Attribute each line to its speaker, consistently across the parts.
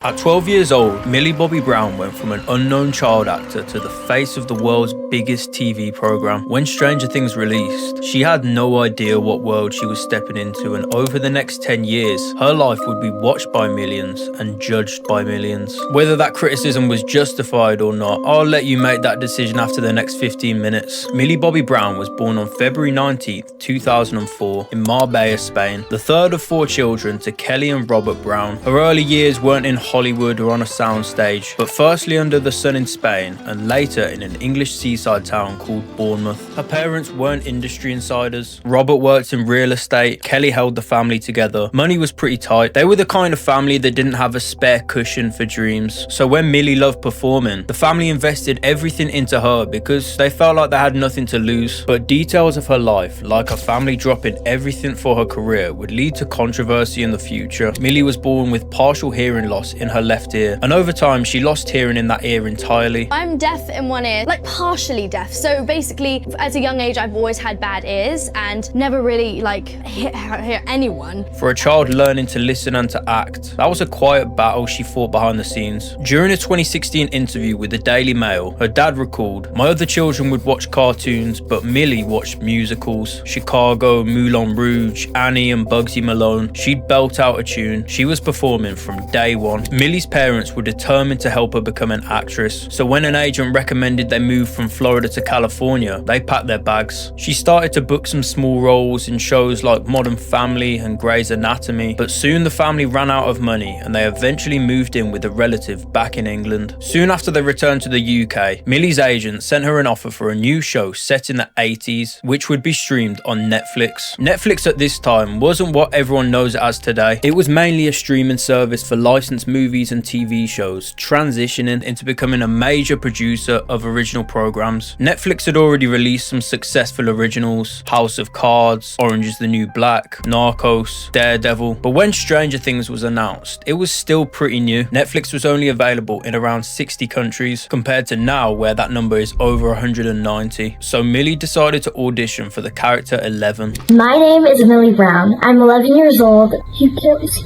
Speaker 1: At 12 years old, Millie Bobby Brown went from an unknown child actor to the face of the world's biggest TV program. When Stranger Things released, she had no idea what world she was stepping into, and over the next 10 years, her life would be watched by millions and judged by millions. Whether that criticism was justified or not, I'll let you make that decision after the next 15 minutes. Millie Bobby Brown was born on February 19th, 2004 in Marbella, Spain, the third of 4 children to Kelly and Robert Brown. Her early years weren't in Hollywood or on a soundstage, but firstly under the sun in Spain and later in an English seaside town called Bournemouth. Her parents weren't industry insiders. Robert worked in real estate, Kelly held the family together. Money was pretty tight. They were the kind of family that didn't have a spare cushion for dreams. So when Millie loved performing, the family invested everything into her because they felt like they had nothing to lose. But details of her life, like her family dropping everything for her career, would lead to controversy in the future. Millie was born with partial hearing loss in her left ear, and over time she lost hearing in that ear entirely.
Speaker 2: I'm deaf in one ear, like partially deaf. So basically, at a young age, I've always had bad ears and never really hear anyone.
Speaker 1: For a child learning to listen and to act, that was a quiet battle she fought behind the scenes. During a 2016 interview with the Daily Mail, her dad recalled, "My other children would watch cartoons, but Millie watched musicals. Chicago, Moulin Rouge, Annie and Bugsy Malone. She'd belt out a tune. She was performing from day one." Millie's parents were determined to help her become an actress, so when an agent recommended they move from Florida to California, they packed their bags. She started to book some small roles in shows like Modern Family and Grey's Anatomy, but soon the family ran out of money and they eventually moved in with a relative back in England. Soon after they returned to the UK, Millie's agent sent her an offer for a new show set in the 80s, which would be streamed on Netflix. Netflix at this time wasn't what everyone knows it as today. It was mainly a streaming service for licensed movies and TV shows, transitioning into becoming a major producer of original programs. Netflix had already released some successful originals: House of Cards, Orange is the New Black, Narcos, Daredevil. But when Stranger Things was announced, it was still pretty new. Netflix was only available in around 60 countries, compared to now where that number is over 190. So Millie decided to audition for the character 11.
Speaker 3: My name is Millie Brown. I'm 11 years old. You can't see.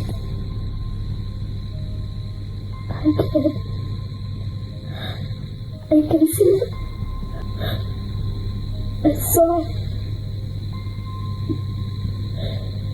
Speaker 3: I can see it. I saw it.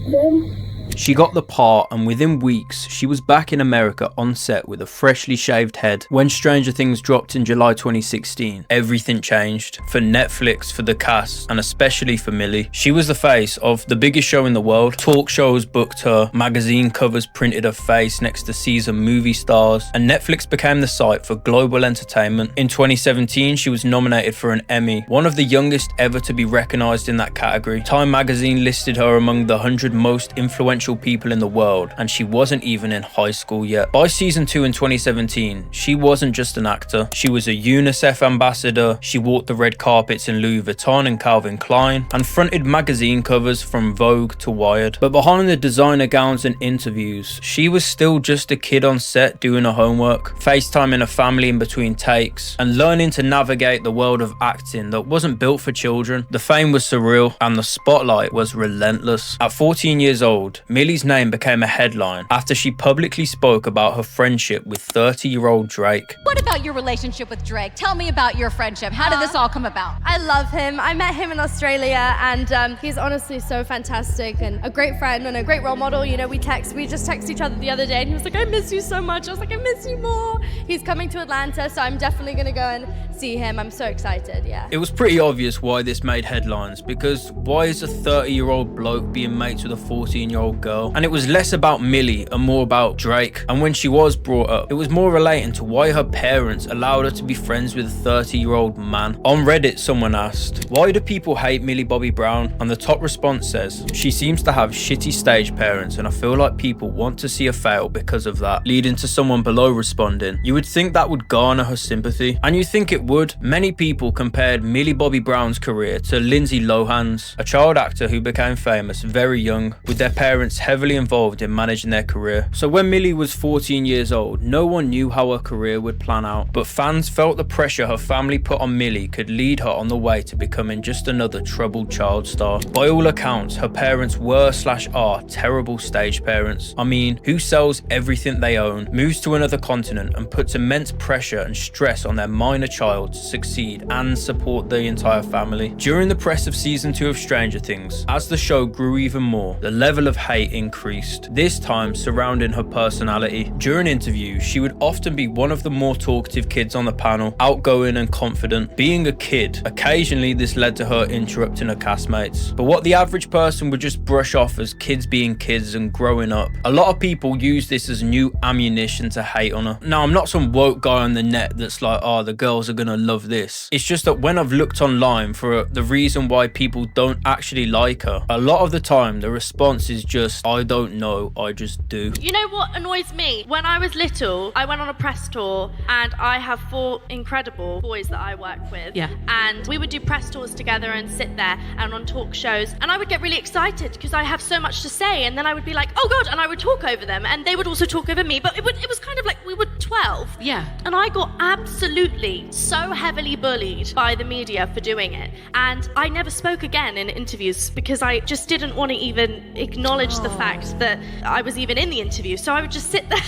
Speaker 3: Then
Speaker 1: she got the part, and within weeks she was back in America on set with a freshly shaved head. When Stranger Things dropped in July 2016, everything changed. For Netflix, for the cast, and especially for Millie. She was the face of the biggest show in the world. Talk shows booked her, magazine covers printed her face next to seasoned movie stars, and Netflix became the site for global entertainment. In 2017, she was nominated for an Emmy, one of the youngest ever to be recognized in that category. Time magazine listed her among the 100 most influential people in the world, and she wasn't even in high school yet. By season 2 in 2017, she wasn't just an actor. She was a UNICEF ambassador, she walked the red carpets in Louis Vuitton and Calvin Klein, and fronted magazine covers from Vogue to Wired. But behind the designer gowns and interviews, she was still just a kid on set doing her homework, FaceTiming her family in between takes, and learning to navigate the world of acting that wasn't built for children. The fame was surreal, and the spotlight was relentless. At 14 years old, Millie's name became a headline after she publicly spoke about her friendship with 30-year-old Drake.
Speaker 4: What about your relationship with Drake? Tell me about your friendship. How did this all come about?
Speaker 2: I love him. I met him in Australia, and he's honestly so fantastic and a great friend and a great role model. You know, we just texted each other the other day, and he was like, "I miss you so much." I was like, "I miss you more." He's coming to Atlanta, so I'm definitely gonna go and see him. I'm so excited, yeah.
Speaker 1: It was pretty obvious why this made headlines, because why is a 30-year-old bloke being mates with a 14-year-old girl? And it was less about Millie and more about Drake. And when she was brought up, it was more relating to why her parents allowed her to be friends with a 30-year-old man. On Reddit, someone asked, "Why do people hate Millie Bobby Brown?" And the top response says, "She seems to have shitty stage parents, and I feel like people want to see her fail because of that," leading to someone below responding, "You would think that would garner her sympathy." And you think it would, many people compared Millie Bobby Brown's career to Lindsay Lohan's, a child actor who became famous very young, with their parents heavily involved in managing their career. So when Millie was 14 years old, no one knew how her career would plan out, but fans felt the pressure her family put on Millie could lead her on the way to becoming just another troubled child star. By all accounts, her parents were/are terrible stage parents. I mean, who sells everything they own, moves to another continent and puts immense pressure and stress on their minor child to succeed and support the entire family? During the press of season 2 of Stranger Things, as the show grew even more, the level of hate increased, this time surrounding her personality. During interviews, she would often be one of the more talkative kids on the panel, outgoing and confident. Being a kid, occasionally this led to her interrupting her castmates, but what the average person would just brush off as kids being kids and growing up, a lot of people use this as new ammunition to hate on her. Now, I'm not some woke guy on the net that's like, oh, the girls are gonna love this. It's just that when I've looked online for the reason why people don't actually like her, a lot of the time the response is just, I don't know, I just do.
Speaker 2: You know what annoys me? When I was little, I went on a press tour and I have 4 incredible boys that I work with.
Speaker 5: Yeah.
Speaker 2: And we would do press tours together and sit there and on talk shows. And I would get really excited because I have so much to say. And then I would be like, oh God, and I would talk over them. And they would also talk over me. But it was kind of like we were 12.
Speaker 5: Yeah.
Speaker 2: And I got absolutely so heavily bullied by the media for doing it. And I never spoke again in interviews because I just didn't want to even acknowledge the fact that I was even in the interview. So I would just sit there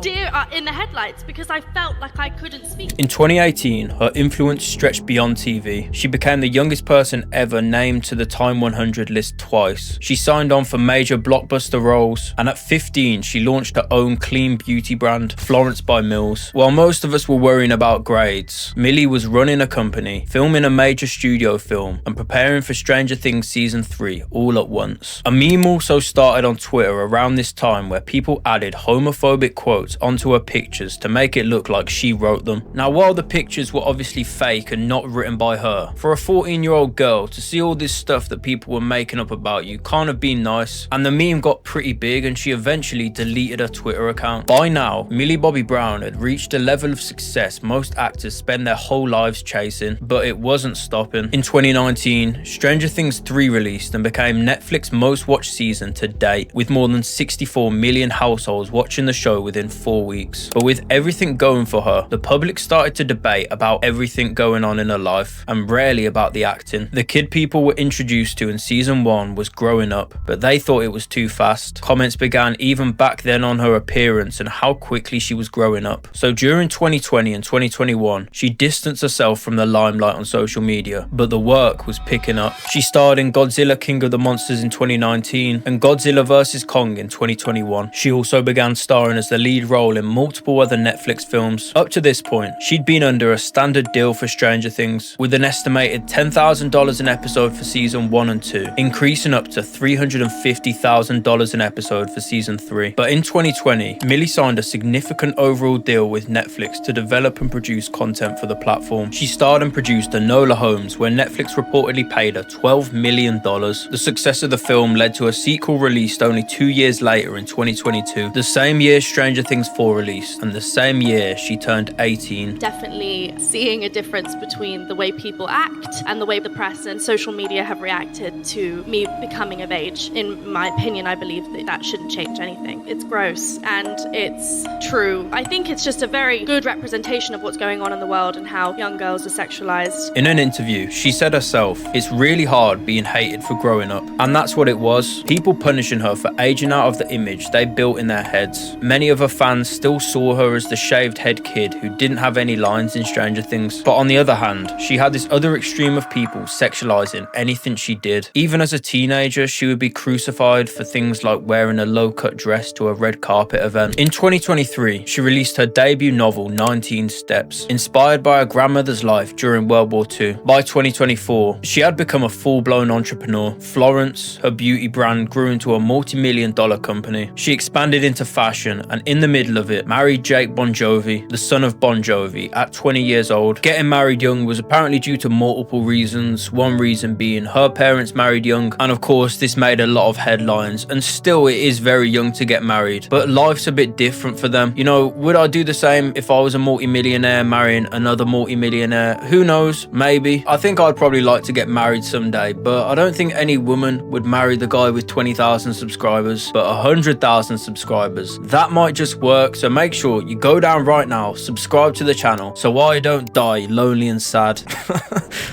Speaker 2: deer in the headlights because I felt like I couldn't speak.
Speaker 1: In 2018, her influence stretched beyond TV. She became the youngest person ever named to the Time 100 list twice. She signed on for major blockbuster roles, and at 15, she launched her own clean beauty brand, Florence by Mills. While most of us were worrying about grades, Millie was running a company, filming a major studio film, and preparing for Stranger Things season 3 all at once. A meme also started on Twitter around this time where people added homophobic quotes onto her pictures to make it look like she wrote them. Now, while the pictures were obviously fake and not written by her, for a 14-year-old girl to see all this stuff that people were making up about you can't have been nice, and the meme got pretty big and she eventually deleted her Twitter account. By now, Millie Bobby Brown had reached a level of success most actors spend their whole lives chasing, but it wasn't stopping. In 2019, Stranger Things 3 released and became Netflix's most watched season to date, with more than 64 million households watching the show within 4 weeks. But with everything going for her, the public started to debate about everything going on in her life, and rarely about the acting. The kid people were introduced to in season 1 was growing up, but they thought it was too fast. Comments began even back then on her appearance and how quickly she was growing up. So during 2020 and 2021, she distanced herself from the limelight on social media, but the work was picking up. She starred in Godzilla King of the Monsters in 2019 and Godzilla vs. Kong in 2021. She also began starring as the lead role in multiple other Netflix films. Up to this point, she'd been under a standard deal for Stranger Things, with an estimated $10,000 an episode for season 1 and 2, increasing up to $350,000 an episode for season 3. But in 2020, Millie signed a significant overall deal with Netflix to develop and produce content for the platform. She starred and produced Enola Holmes, where Netflix reportedly paid her $12 million. The success of the film led to a sequel released only 2 years later in 2022, the same year Stranger Things 4 released, and the same year she turned 18.
Speaker 2: Definitely seeing a difference between the way people act and the way the press and social media have reacted to me becoming of age. In my opinion, I believe that shouldn't change anything. It's gross and it's true. I think it's just a very good representation of what's going on in the world and how young girls are sexualized.
Speaker 1: In an interview, she said herself, "It's really hard being hated for growing up." And that's what it was. People punishing her for aging out of the image they built in their heads. Many of her fans still saw her as the shaved head kid who didn't have any lines in Stranger Things. But on the other hand, she had this other extreme of people sexualizing anything she did. Even as a teenager, she would be crucified for things like wearing a low-cut dress to a red carpet event. In 2023, she released her debut novel 19 Steps, inspired by her grandmother's life during World War II. By 2024, she had become a full-blown entrepreneur. Florence, her beauty brand, grew into a multi-million-dollar company. She expanded into fashion and in the middle of it, married Jake Bon Jovi, the son of Bon Jovi, at 20 years old. Getting married young was apparently due to multiple reasons, one reason being her parents married young, and of course this made a lot of headlines, and still it is very young to get married, but life's a bit different for them. You know, would I do the same if I was a multi-millionaire marrying another multi-millionaire? Who knows? Maybe. I think I'd probably like to get married someday, but I don't think any woman would marry the guy with 20,000 subscribers, but 100,000 subscribers. That might just work, so make sure you go down right now, subscribe to the channel, so I don't die lonely and sad.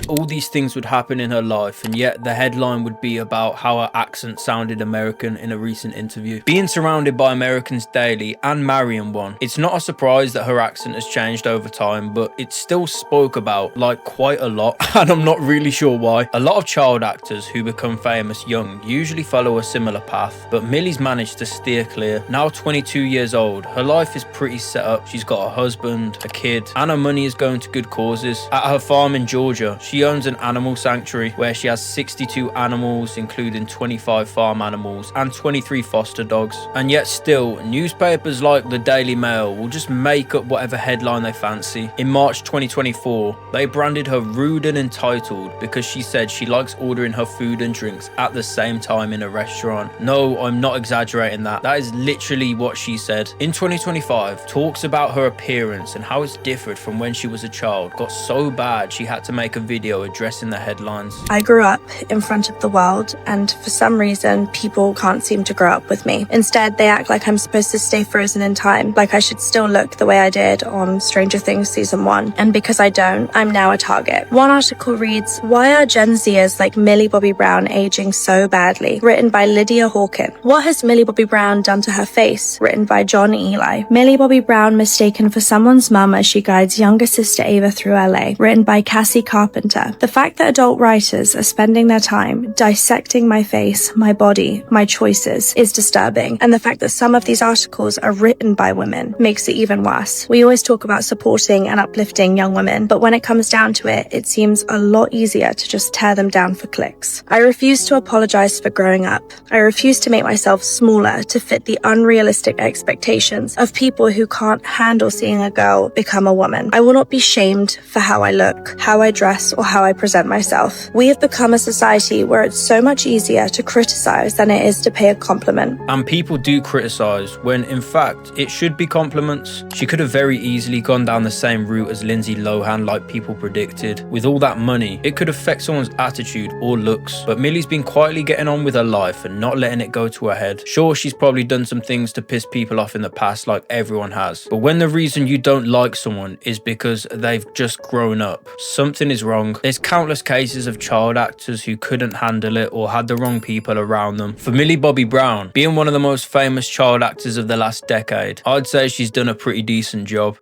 Speaker 1: All these things would happen in her life, and yet the headline would be about how her accent sounded American in a recent interview. Being surrounded by Americans daily and marrying one, it's not a surprise that her accent has changed over time, but it's still spoke about like quite a lot, and I'm not really sure why. A lot of child actors who become famous young usually follow a similar path, but Millie's managed to steer clear. Now 22 years old, her life is pretty set up. She's got a husband, a kid, and her money is going to good causes. At her farm in Georgia, she owns an animal sanctuary where she has 62 animals, including 25 farm animals and 23 foster dogs. And yet still, newspapers like the Daily Mail will just make up whatever headline they fancy. In March 2024, they branded her rude and entitled because she said she likes ordering her food and drinks at the same time in a restaurant. No, I'm not exaggerating that. That is literally what she said. In 2025, talks about her appearance and how it's differed from when she was a child got so bad she had to make a video addressing the headlines.
Speaker 5: I grew up in front of the world, and for some reason, people can't seem to grow up with me. Instead, they act like I'm supposed to stay frozen in time, like I should still look the way I did on Stranger Things Season 1. And because I don't, I'm now a target. One article reads, "Why are Gen Zers like Millie Bobby Brown aging so badly?" Written by Lydia Hawkin. "What has Millie Bobby Brown done to her face?" Written by John Eli. Millie Bobby Brown mistaken for someone's mum as she guides younger sister Ava through LA. Written by Cassie Carpenter. The fact that adult writers are spending their time dissecting my face, my body, my choices is disturbing. And the fact that some of these articles are written by women makes it even worse. We always talk about supporting and uplifting young women, but when it comes down to it, it seems a lot easier to just tear them down for clicks. I refuse to apologize for growing up. I refuse to make myself smaller to fit the unrealistic expectations of people who can't handle seeing a girl become a woman. I will not be shamed for how I look, how I dress, or how I present myself. We have become a society where it's so much easier to criticize than it is to pay a compliment.
Speaker 1: And people do criticize when in fact it should be compliments. She could have very easily gone down the same route as Lindsay Lohan like people predicted. With all that money, it could affect someone's attitude or looks. But Millie's been quietly getting on with her life and not letting it go to her head. Sure, she's probably done some things to piss people off in the past like everyone has. But when the reason you don't like someone is because they've just grown up, something is wrong. There's countless cases of child actors who couldn't handle it or had the wrong people around them. For Millie Bobby Brown, being one of the most famous child actors of the last decade, I'd say she's done a pretty decent job.